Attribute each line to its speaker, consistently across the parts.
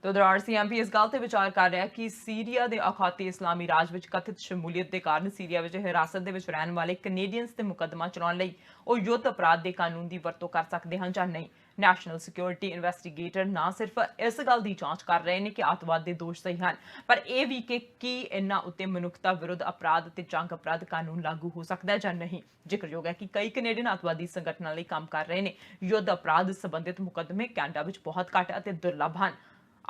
Speaker 1: तो उधर RCMP इस गल ते विचार कर रहा है कि सीरिया के अखाती इस्लामी राज में कथित शमूलीयत के कारण सीरिया में हिरासत में रहने वाले कनेडियंस ते मुकदमा चलाने लई ਉਹ युद्ध अपराध के कानून की वरतों कर सकते हैं ਜਾਂ नहीं। नैशनल सिक्योरिटी इन्वेस्टिगेटर ना सिर्फ इस गल की जांच कर रहे हैं कि आतंकवाद के दोष सही हैं, पर यह भी कि की इन्हां उत्ते मनुखता विरुद्ध अपराध ते जंग अपराध कानून लागू हो सकता है ਜਾਂ नहीं। जिक्रयोग है कि कई कनेडियन आतंकवादी संगठनों लिए काम कर रहे हैं। युद्ध अपराध संबंधित मुकदमे कैनेडा में बहुत घट और दुर्लभ हैं।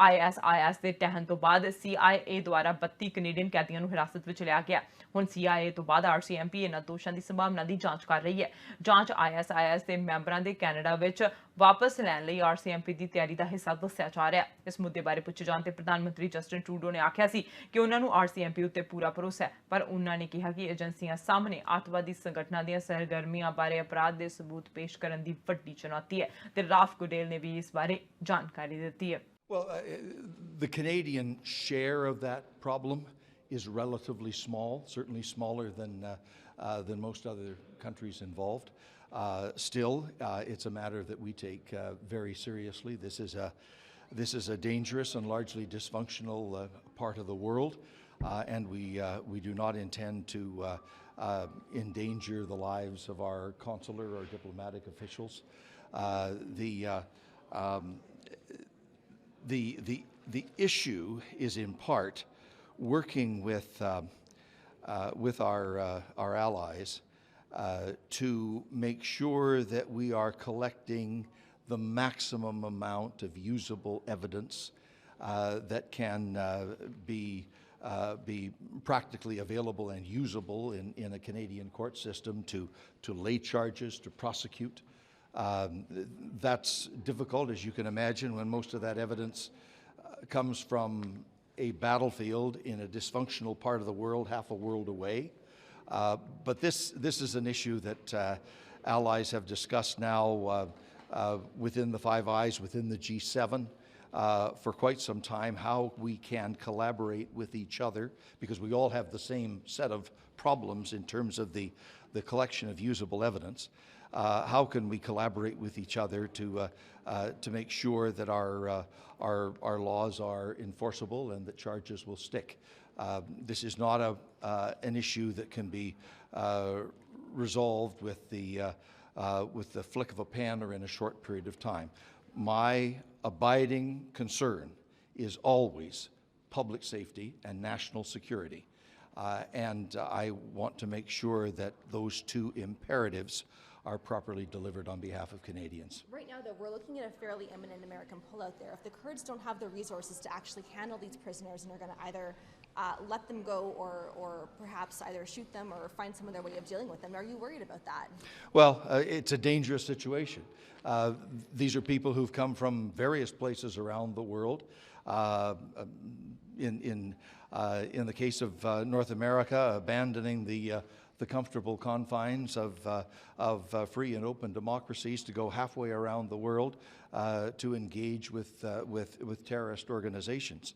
Speaker 1: आई.ਐਸ.ਆਈ.ਐਸ के टहन तो बाद CIA द्वारा 32 कनेडियन कैदियों को हिरासत में लिया गया। हुण CIA तो बाद RCMP इन्हां दोषों की संभावना की जांच कर रही है। जांच आई.ਐਸ.ਆਈ.ਐਸ के मैंबरों के कैनेडा में वापस लैण लई RCMP की तैयारी का हिस्सा दस्सिया जा रहा है। इस मुद्दे बारे पुछे जाण ते प्रधानमंत्री जस्टिन ट्रूडो ने आख्या सी कि उन्होंने RCMP उत्ते पूरा भरोसा है, पर उन्होंने कहा कि एजेंसियां सामने आतंकवादी संगठनों दी सरगर्मियां बारे अपराध के सबूत पेश करने की वड्डी चुनौती है। ते राफ गुडेल ने भी इस बारे जानकारी दी है।
Speaker 2: Well, the Canadian share of that problem is relatively small, certainly smaller than most other countries involved. Still, it's a matter that we take very seriously. This is a dangerous and largely dysfunctional part of the world, and we do not intend to endanger the lives of our consular or diplomatic officials. The issue is in part working with our allies to make sure that we are collecting the maximum amount of usable evidence that can be practically available and usable in a Canadian court system to lay charges, to prosecute. That's difficult, as you can imagine, when most of that evidence comes from a battlefield in a dysfunctional part of the world, half a world away. But this is an issue that allies have discussed now within the Five Eyes, within the G7, for quite some time, how we can collaborate with each other, because we all have the same set of problems in terms of the collection of usable evidence. How can we collaborate with each other to make sure that our laws are enforceable and that charges will stick? This is not an issue that can be resolved with the flick of a pen or in a short period of time. My abiding concern is always public safety and national security. And I want to make sure that those two imperatives are properly delivered on behalf of Canadians.
Speaker 3: Right now, though, we're looking at a fairly imminent American pullout there. If the Kurds don't have the resources to actually handle these prisoners and are going to either let them go or perhaps either shoot them or find some other way of dealing with them, are you worried about that?
Speaker 2: Well, it's a dangerous situation. These are people who've come from various places around the world. In the case of North America, abandoning the comfortable confines of free and open democracies to go halfway around the world to engage with terrorist organizations.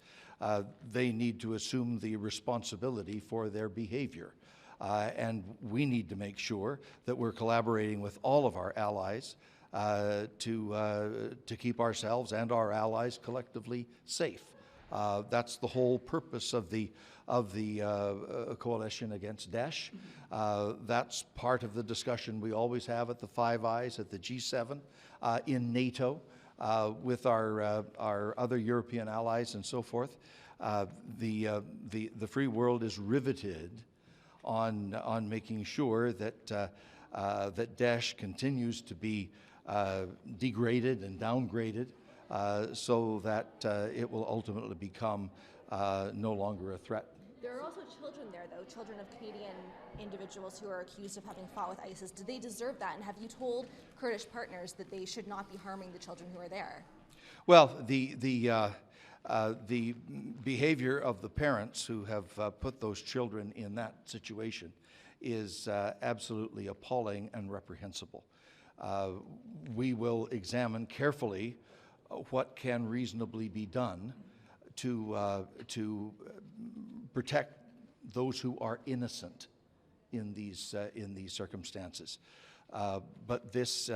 Speaker 2: They need to assume the responsibility for their behavior. And we need to make sure that we're collaborating with all of our allies to keep ourselves and our allies collectively safe. That's the whole purpose of the coalition against Daesh. That's part of the discussion we always have at the Five Eyes, at the G7, in NATO, with our other European allies and so forth. The free world is riveted on making sure that Daesh continues to be degraded and downgraded, so that it will ultimately become no longer a threat.
Speaker 3: There are also children there, though, children of Canadian individuals who are accused of having fought with ISIS. Do they deserve that? And have you told Kurdish partners that they should not be harming the children who are there?
Speaker 2: Well, the behavior of the parents who have put those children in that situation is absolutely appalling and reprehensible. We will examine carefully what can reasonably be done to protect those who are innocent in these circumstances. But this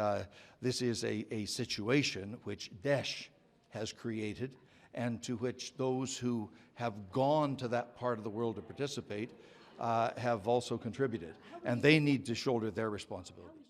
Speaker 2: is a situation which Daesh has created, and to which those who have gone to that part of the world to participate have also contributed. And they need to shoulder their responsibility.